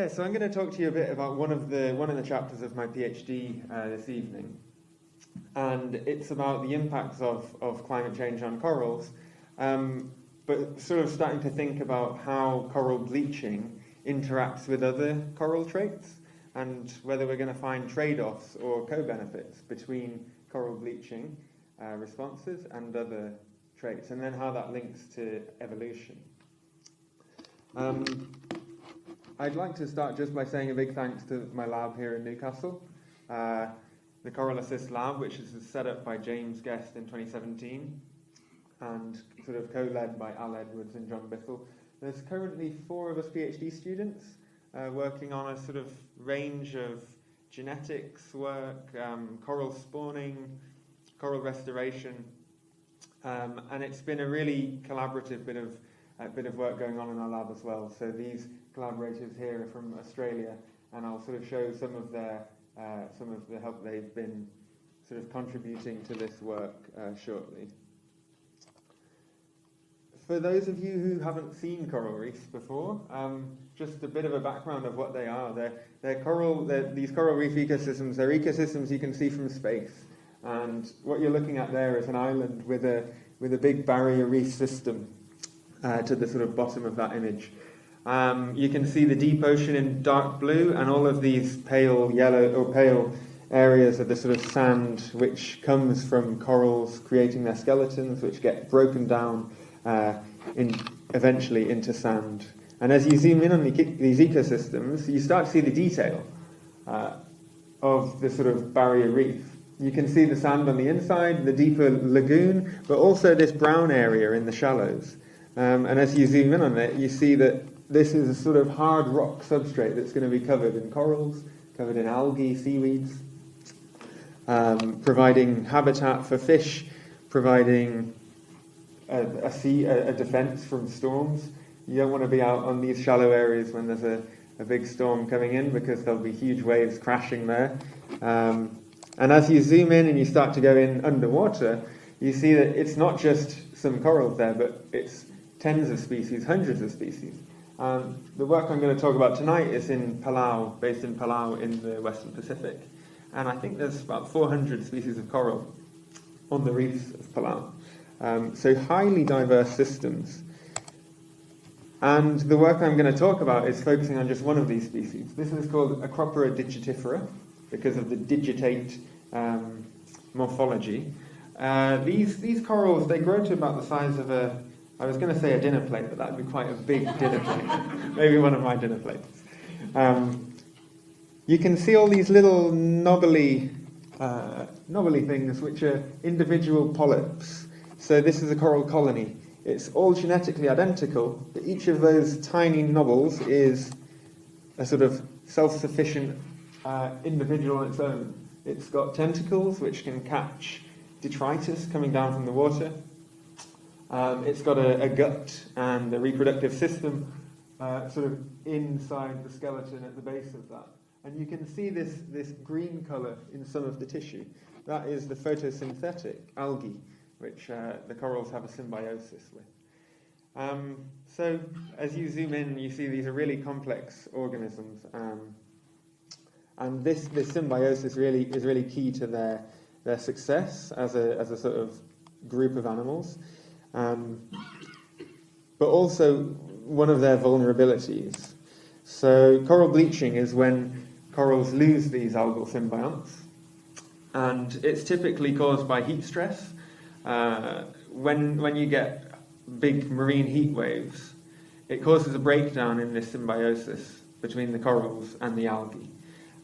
Yeah, so I'm going to talk to you a bit about one of the chapters of my PhD this evening, and it's about the impacts of climate change on corals, but sort of starting to think about how coral bleaching interacts with other coral traits, and whether we're going to find trade-offs or co-benefits between coral bleaching responses and other traits, and then how that links to evolution. I'd like to start just by saying a big thanks to my lab here in Newcastle, the CoralAssist lab, which is set up by James Guest in 2017 and sort of co-led by Al Edwards and John Biffle. There's currently 4 of us PhD students working on a sort of range of genetics work, coral spawning, coral restoration, and it's been a really collaborative bit of work going on in our lab as well. So these collaborators here are from Australia, and I'll sort of show some of the help they've been sort of contributing to this work shortly. For those of you who haven't seen coral reefs before, just a bit of a background of what they are. These coral reef ecosystems. They're ecosystems you can see from space, and what you're looking at there is an island with a big barrier reef system to the sort of bottom of that image. You can see the deep ocean in dark blue, and all of these pale yellow or pale areas of the sort of sand which comes from corals creating their skeletons, which get broken down eventually into sand. And as you zoom in on these ecosystems, you start to see the detail of the sort of barrier reef. You can see the sand on the inside, the deeper lagoon, but also this brown area in the shallows. And as you zoom in on it, you see that this is a sort of hard rock substrate that's going to be covered in corals, covered in algae, seaweeds, providing habitat for fish, providing a defense from storms. You don't want to be out on these shallow areas when there's a big storm coming in, because there'll be huge waves crashing there. And as you zoom in and you start to go in underwater, you see that it's not just some corals there, but it's tens of species, hundreds of species. The work I'm going to talk about tonight is in Palau, based in Palau in the Western Pacific. And I think there's about 400 species of coral on the reefs of Palau. So highly diverse systems. And the work I'm going to talk about is focusing on just one of these species. This is called Acropora digitifera, because of the digitate morphology. These corals, they grow to about the size of I was going to say a dinner plate, but that would be quite a big dinner plate. Maybe one of my dinner plates. You can see all these little knobbly things, which are individual polyps. So this is a coral colony. It's all genetically identical, but each of those tiny knobbles is a sort of self-sufficient individual on its own. It's got tentacles which can catch detritus coming down from the water. It's got a gut and a reproductive system sort of inside the skeleton at the base of that. And you can see this green colour in some of the tissue. That is the photosynthetic algae, which the corals have a symbiosis with. So as you zoom in, you see these are really complex organisms. And this symbiosis really is really key to their success as a sort of group of animals. But also one of their vulnerabilities. So coral bleaching is when corals lose these algal symbionts, and it's typically caused by heat stress. When you get big marine heat waves, it causes a breakdown in this symbiosis between the corals and the algae.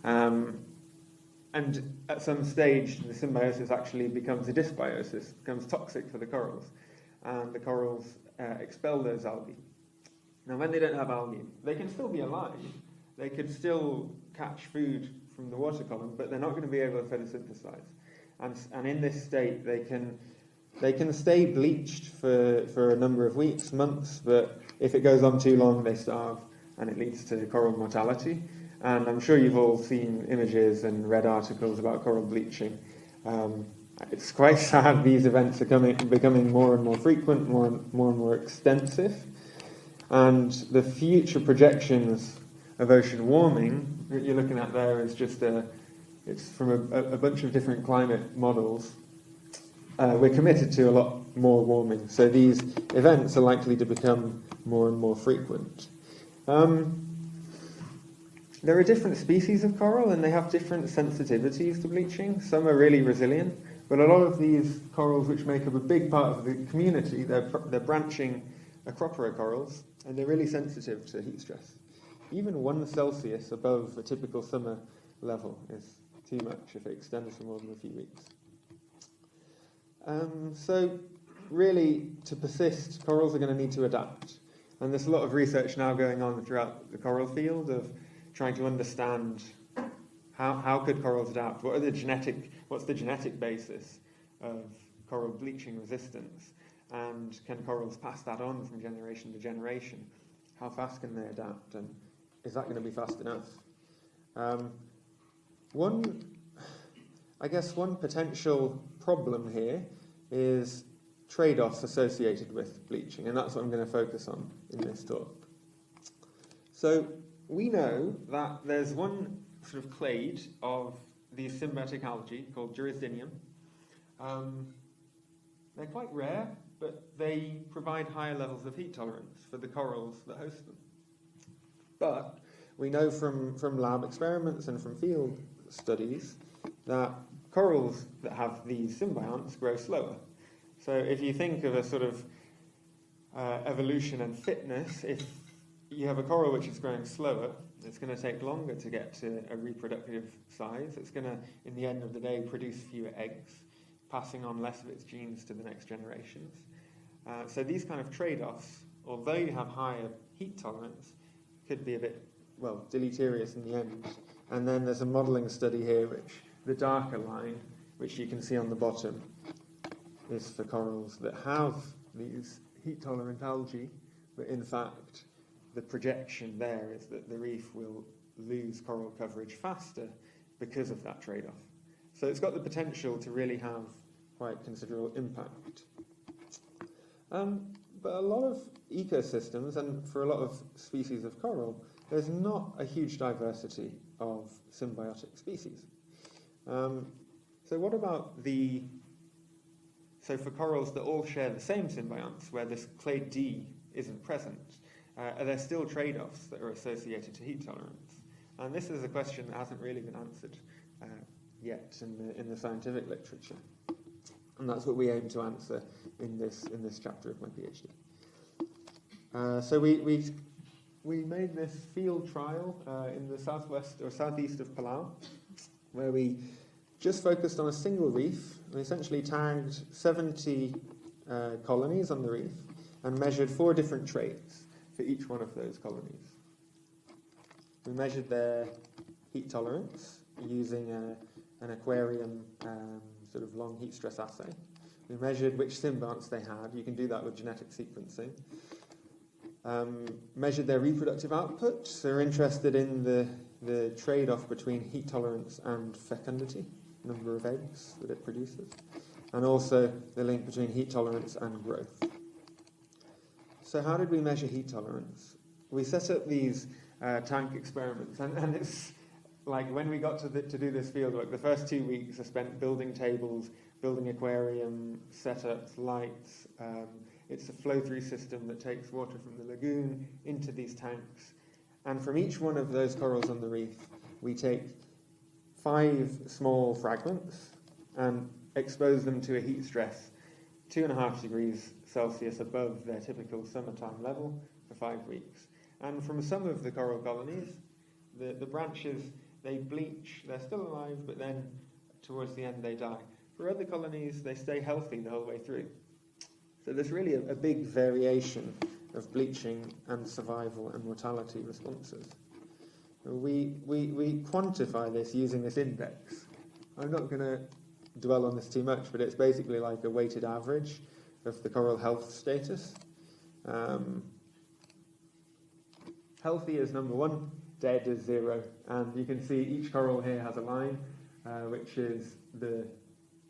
And at some stage, the symbiosis actually becomes a dysbiosis, becomes toxic for the corals. And the corals expel those algae. Now, when they don't have algae, they can still be alive. They could still catch food from the water column, but they're not going to be able to photosynthesize. And in this state, they can stay bleached for a number of weeks, months, but if it goes on too long, they starve, and it leads to coral mortality. And I'm sure you've all seen images and read articles about coral bleaching. It's quite sad these events are becoming more and more frequent, more and more extensive. And the future projections of ocean warming that you're looking at there is just it's from a bunch of different climate models. We're committed to a lot more warming, so these events are likely to become more and more frequent. There are different species of coral, and they have different sensitivities to bleaching. Some are really resilient, but a lot of these corals, which make up a big part of the community, they're branching acropora corals, and they're really sensitive to heat stress. Even 1 Celsius above a typical summer level is too much if it extends for more than a few weeks. So really, to persist, corals are going to need to adapt. And there's a lot of research now going on throughout the coral field of trying to understand how could corals adapt? What's the genetic basis of coral bleaching resistance? And can corals pass that on from generation to generation? How fast can they adapt? And is that going to be fast enough? One potential problem here is trade-offs associated with bleaching, and that's what I'm going to focus on in this talk. So we know that there's one sort of clade of these symbiotic algae called Jurisdinium. They're quite rare, but they provide higher levels of heat tolerance for the corals that host them. But we know from lab experiments and from field studies that corals that have these symbionts grow slower. So if you think of a sort of evolution and fitness, if you have a coral which is growing slower, it's going to take longer to get to a reproductive size. It's going to, in the end of the day, produce fewer eggs, passing on less of its genes to the next generations. So these kind of trade-offs, although you have higher heat tolerance, could be a bit, deleterious in the end. And then there's a modelling study here, which the darker line, which you can see on the bottom, is for corals that have these heat-tolerant algae, but in fact, the projection there is that the reef will lose coral coverage faster because of that trade-off. So it's got the potential to really have quite considerable impact. But a lot of ecosystems, and for a lot of species of coral, there's not a huge diversity of symbiotic species. So what about so for corals that all share the same symbionts, where this clade D isn't present, are there still trade-offs that are associated to heat tolerance? And this is a question that hasn't really been answered yet in the scientific literature. And that's what we aim to answer in this chapter of my PhD. So we made this field trial in the southwest or southeast of Palau, where we just focused on a single reef. We essentially tagged 70 colonies on the reef and measured 4 different traits for each one of those colonies. We measured their heat tolerance using an aquarium sort of long heat stress assay. We measured which symbionts they had. You can do that with genetic sequencing. Measured their reproductive output. So we're interested in the trade-off between heat tolerance and fecundity, number of eggs that it produces, and also the link between heat tolerance and growth. So how did we measure heat tolerance? We set up these tank experiments, and it's like when we got to do this field work, the first 2 weeks I spent building tables, building aquarium, setups, lights. It's a flow-through system that takes water from the lagoon into these tanks. And from each one of those corals on the reef, we take 5 small fragments and expose them to a heat stress 2.5 degrees Celsius above their typical summertime level for 5 weeks. And from some of the coral colonies, the branches, they bleach, they're still alive, but then towards the end they die. For other colonies, they stay healthy the whole way through. So there's really a big variation of bleaching and survival and mortality responses. We quantify this using this index. I'm not going to dwell on this too much, but it's basically like a weighted average of the coral health status. Healthy is number 1, dead is 0, and you can see each coral here has a line, which is the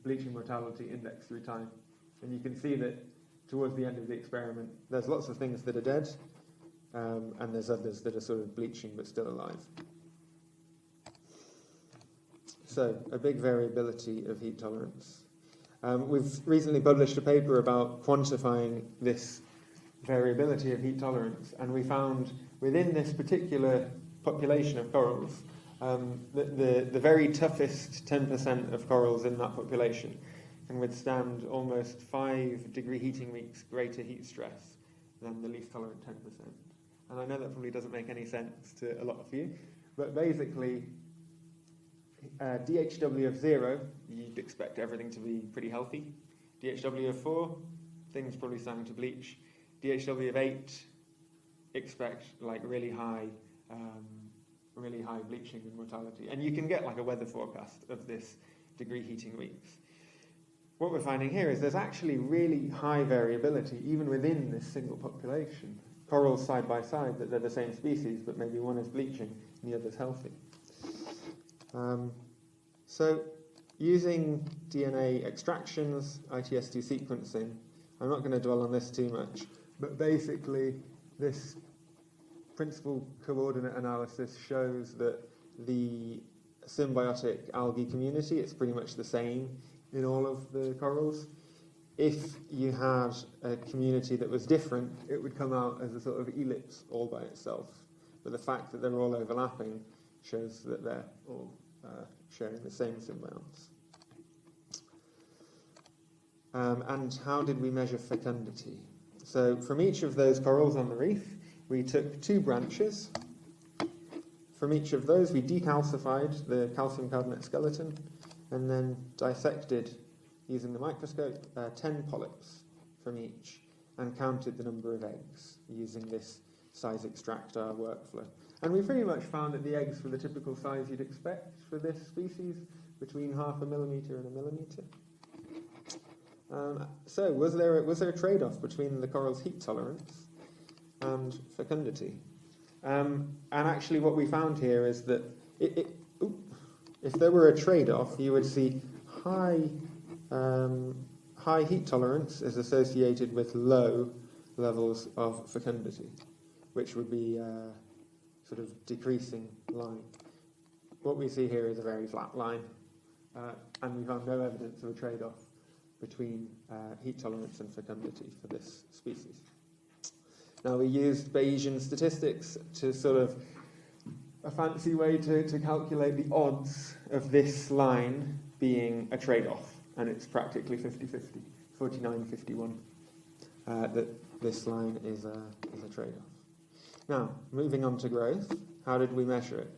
bleaching mortality index through time. And you can see that towards the end of the experiment, there's lots of things that are dead, and there's others that are sort of bleaching but still alive. So, a big variability of heat tolerance. We've recently published a paper about quantifying this variability of heat tolerance, and we found within this particular population of corals, the very toughest 10% of corals in that population can withstand almost 5-degree heating weeks greater heat stress than the least tolerant 10%. And I know that probably doesn't make any sense to a lot of you, but basically, DHW of 0, you'd expect everything to be pretty healthy. DHW of 4, things probably starting to bleach. DHW of 8, expect like really high bleaching and mortality. And you can get like a weather forecast of this degree heating weeks. What we're finding here is there's actually really high variability even within this single population. Corals side by side, that they're the same species, but maybe one is bleaching and the other's healthy. So, using DNA extractions, ITS2 sequencing, I'm not going to dwell on this too much, but basically this principal coordinate analysis shows that the symbiotic algae community, it's pretty much the same in all of the corals. If you had a community that was different, it would come out as a sort of ellipse all by itself. But the fact that they're all overlapping shows that they're all sharing the same symbionts. And how did we measure fecundity? So from each of those corals on the reef, we took 2 branches. From each of those, we decalcified the calcium carbonate skeleton and then dissected, using the microscope, 10 polyps from each and counted the number of eggs using this size extractor workflow. And we pretty much found that the eggs were the typical size you'd expect for this species, between 0.5 millimetre and 1 millimetre. So was there a trade-off between the coral's heat tolerance and fecundity? And actually what we found here is that if there were a trade-off, you would see high heat tolerance is associated with low levels of fecundity, which would be sort of decreasing line. What we see here is a very flat line, and we found no evidence of a trade-off between heat tolerance and fecundity for this species. Now, we used Bayesian statistics to sort of a fancy way to calculate the odds of this line being a trade-off, and it's practically 50-50, 49-51, that this line is a trade-off. Now, moving on to growth, how did we measure it?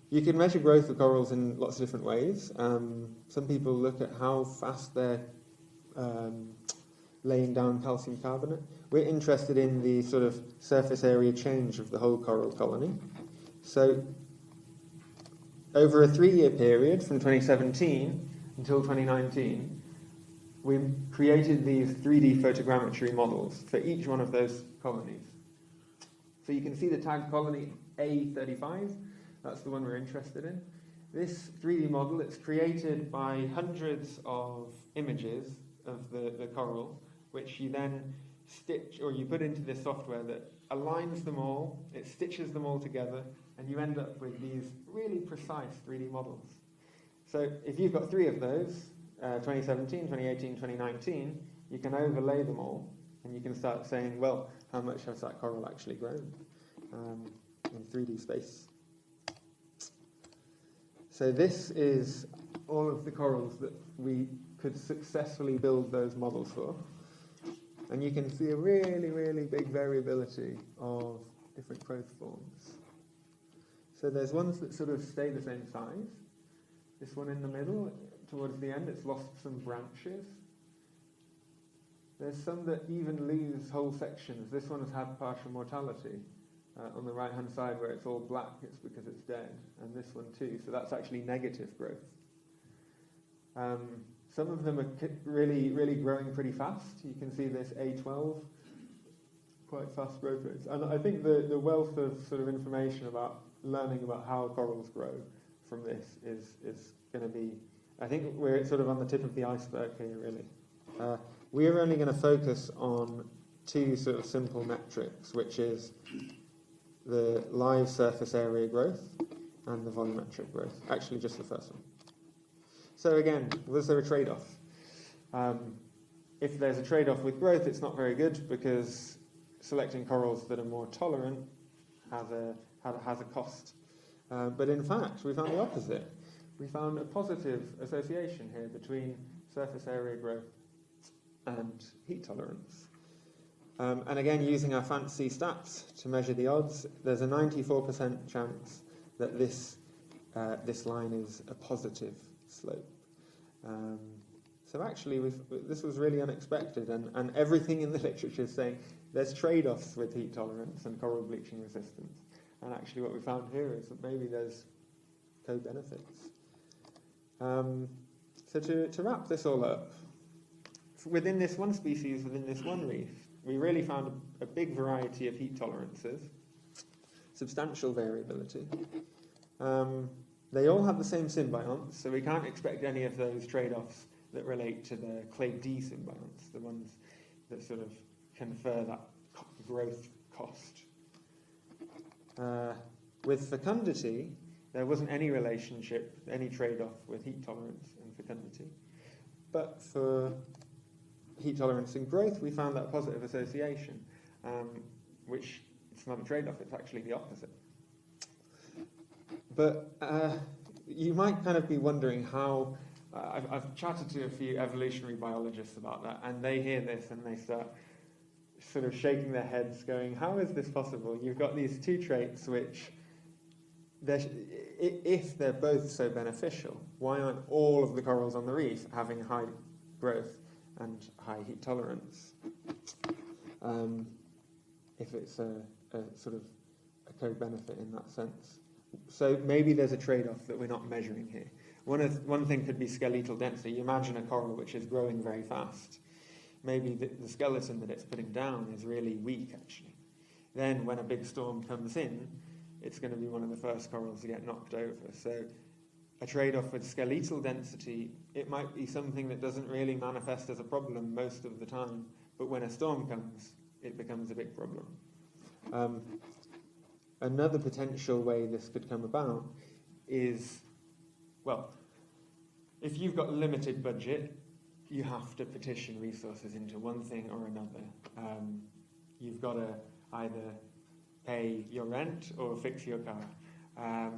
You can measure growth of corals in lots of different ways. Some people look at how fast they're laying down calcium carbonate. We're interested in the sort of surface area change of the whole coral colony. So, over a 3-year period, from 2017 until 2019, we created these 3D photogrammetry models for each one of those colonies. So you can see the tag colony A35, that's the one we're interested in. This 3D model, it's created by hundreds of images of the coral, which you then stitch, or you put into this software that aligns them all, it stitches them all together, and you end up with these really precise 3D models. So if you've got 3 of those, 2017, 2018, 2019, you can overlay them all, and you can start saying, well, how much has that coral actually grown in 3D space? So this is all of the corals that we could successfully build those models for. And you can see a really, really big variability of different growth forms. So there's ones that sort of stay the same size. This one in the middle, towards the end, it's lost some branches. There's some that even lose whole sections. This one has had partial mortality. On the right-hand side where it's all black, it's because it's dead. And this one too, so that's actually negative growth. Some of them are really, really growing pretty fast. You can see this A12, quite fast growth rates. And I think the wealth of sort of information about learning about how corals grow from this is going to be, I think we're sort of on the tip of the iceberg here, really. We're only going to focus on 2 sort of simple metrics, which is the live surface area growth and the volumetric growth. Actually, just the first one. So again, was there a trade-off? If there's a trade-off with growth, it's not very good because selecting corals that are more tolerant has a cost. But in fact, we found the opposite. We found a positive association here between surface area growth and heat tolerance. And again, using our fancy stats to measure the odds, there's a 94% chance that this line is a positive slope. So actually, this was really unexpected, and everything in the literature is saying there's trade-offs with heat tolerance and coral bleaching resistance. And actually what we found here is that maybe there's co-benefits. So to wrap this all up, within this one species, within this one reef, we really found a big variety of heat tolerances, substantial variability. They all have the same symbionts, so we can't expect any of those trade-offs that relate to the clade D symbionts, the ones that sort of confer that growth cost. With fecundity, there wasn't any relationship, any trade-off with heat tolerance and fecundity. But for heat tolerance and growth, we found that positive association, which it's not a trade-off, it's actually the opposite. But you might kind of be wondering how, I've chatted to a few evolutionary biologists about that, and they hear this and they start sort of shaking their heads going, how is this possible? You've got these two traits which, if they're both so beneficial, why aren't all of the corals on the reef having high growth and high heat tolerance? If it's a sort of a co-benefit in that sense. So maybe there's a trade-off that we're not measuring here. One thing could be skeletal density. You imagine a coral which is growing very fast. Maybe the skeleton that it's putting down is really weak, actually. Then when a big storm comes in, it's going to be one of the first corals to get knocked over. So a trade-off with skeletal density, it might be something that doesn't really manifest as a problem most of the time, but when a storm comes, it becomes a big problem. Another potential way this could come about is, well, if you've got a limited budget, you have to petition resources into one thing or another. You've got to either pay your rent or fix your car.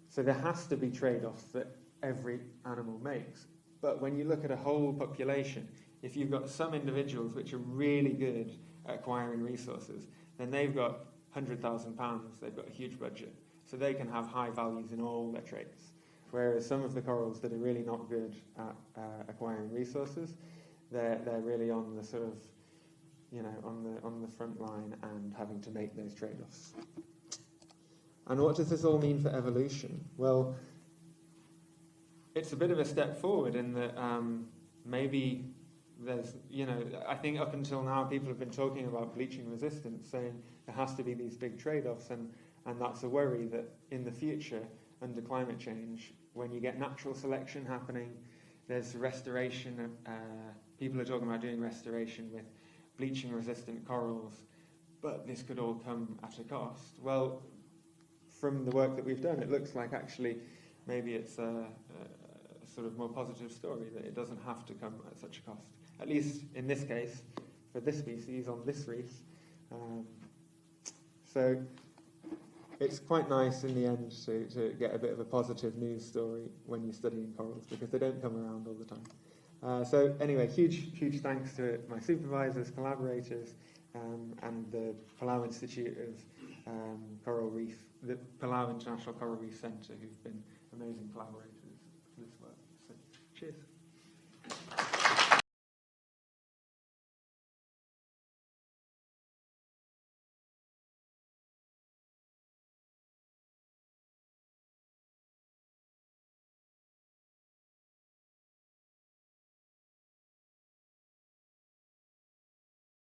So there has to be trade-offs that every animal makes. But when you look at a whole population, if you've got some individuals which are really good at acquiring resources, then they've got £100,000, they've got a huge budget. So they can have high values in all their traits. Whereas some of the corals that are really not good at acquiring resources, they're really on the sort of, on the front line and having to make those trade-offs. And what does this all mean for evolution? Well, it's a bit of a step forward in that maybe there's, I think up until now people have been talking about bleaching resistance, saying there has to be these big trade-offs, and that's a worry that in the future, under climate change, when you get natural selection happening, there's restoration, people are talking about doing restoration with bleaching resistant corals, but this could all come at a cost. Well, from the work that we've done, it looks like actually maybe it's a sort of more positive story, that it doesn't have to come at such a cost. At least in this case, for this species on this reef. So it's quite nice in the end to get a bit of a positive news story when you're studying corals, because they don't come around all the time. So anyway, huge thanks to my supervisors, collaborators, and the Palau Institute of Coral Reef, the Palau International Coral Reef Centre, who've been amazing collaborators for this work. So, cheers.